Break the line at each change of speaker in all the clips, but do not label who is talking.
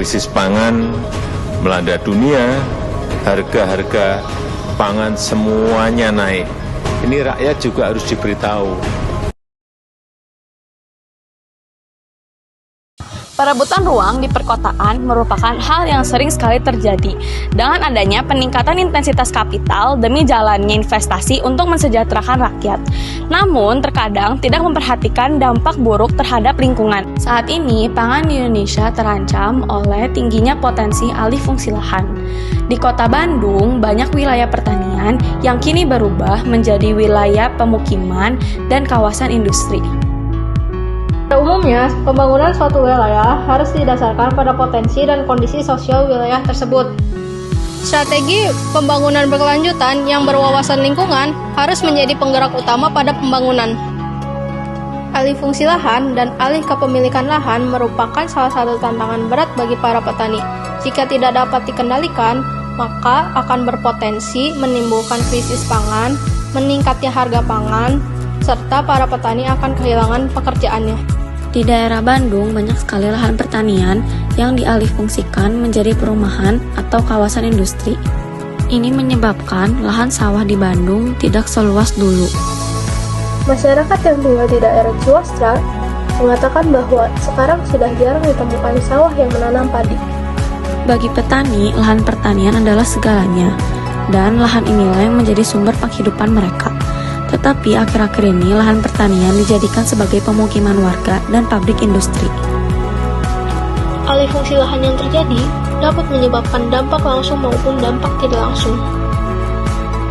krisis pangan melanda dunia, harga-harga pangan semuanya naik. Ini rakyat juga harus diberitahu.
Perebutan ruang di perkotaan merupakan hal yang sering sekali terjadi dengan adanya peningkatan intensitas kapital demi jalannya investasi untuk mensejahterakan rakyat. Namun, terkadang tidak memperhatikan dampak buruk terhadap lingkungan. Saat ini, pangan di Indonesia terancam oleh tingginya potensi alih fungsi lahan. Di Kota Bandung, banyak wilayah pertanian yang kini berubah menjadi wilayah pemukiman dan kawasan industri.
Pada umumnya, pembangunan suatu wilayah harus didasarkan pada potensi dan kondisi sosial wilayah tersebut. Strategi pembangunan berkelanjutan yang berwawasan lingkungan harus menjadi penggerak utama pada pembangunan. Alih fungsi lahan dan alih kepemilikan lahan merupakan salah satu tantangan berat bagi para petani. Jika tidak dapat dikendalikan, maka akan berpotensi menimbulkan krisis pangan, meningkatnya harga pangan, serta para petani akan kehilangan pekerjaannya.
Di daerah Bandung, banyak sekali lahan pertanian yang dialihfungsikan menjadi perumahan atau kawasan industri. Ini menyebabkan lahan sawah di Bandung tidak seluas dulu.
Masyarakat yang tinggal di daerah Ciwastra mengatakan bahwa sekarang sudah jarang ditemukan sawah yang menanam padi.
Bagi petani, lahan pertanian adalah segalanya, dan lahan inilah yang menjadi sumber penghidupan mereka. Tetapi akhir-akhir ini lahan pertanian dijadikan sebagai pemukiman warga dan pabrik industri.
Alih fungsi lahan yang terjadi dapat menyebabkan dampak langsung maupun dampak tidak langsung.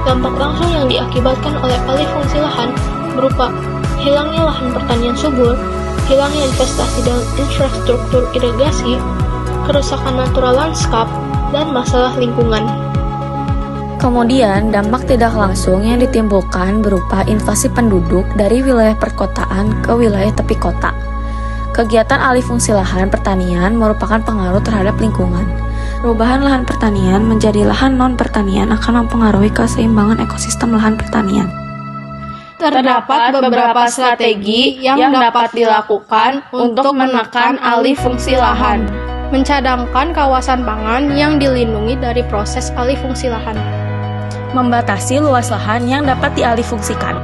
Dampak langsung yang diakibatkan oleh alih fungsi lahan berupa hilangnya lahan pertanian subur, hilangnya investasi dalam infrastruktur irigasi, kerusakan natural lanskap, dan masalah lingkungan.
Kemudian, dampak tidak langsung yang ditimbulkan berupa invasi penduduk dari wilayah perkotaan ke wilayah tepi kota. Kegiatan alih fungsi lahan pertanian merupakan pengaruh terhadap lingkungan. Perubahan lahan pertanian menjadi lahan non-pertanian akan mempengaruhi keseimbangan ekosistem lahan pertanian.
Terdapat beberapa strategi yang dapat dilakukan untuk menekan alih fungsi lahan. Mencadangkan kawasan pangan yang dilindungi dari proses alih fungsi lahan.
Membatasi luas lahan yang dapat dialihfungsikan.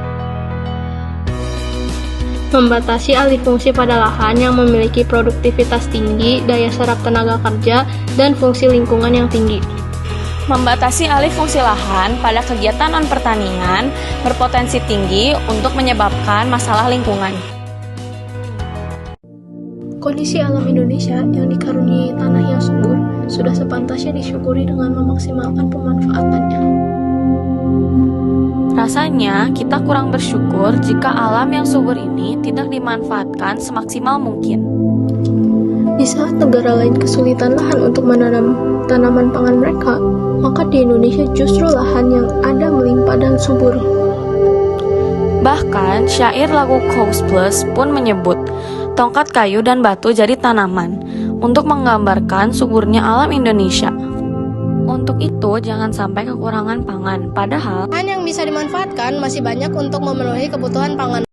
Membatasi alih fungsi pada lahan yang memiliki produktivitas tinggi, daya serap tenaga kerja, dan fungsi lingkungan yang tinggi.
Membatasi alih fungsi lahan pada kegiatan non-pertanian berpotensi tinggi untuk menyebabkan masalah lingkungan.
Kondisi alam Indonesia yang dikaruniai tanah yang subur sudah sepantasnya disyukuri dengan memaksimalkan pemanfaatannya.
Rasanya kita kurang bersyukur jika alam yang subur ini tidak dimanfaatkan semaksimal mungkin.
Di saat negara lain kesulitan lahan untuk menanam tanaman pangan mereka, maka di Indonesia justru lahan yang ada melimpah dan subur.
Bahkan syair lagu Coast Plus pun menyebut tongkat kayu dan batu jadi tanaman untuk menggambarkan suburnya alam Indonesia. Untuk itu, jangan sampai kekurangan pangan. Padahal,
Lahan yang bisa dimanfaatkan masih banyak untuk memenuhi kebutuhan pangan.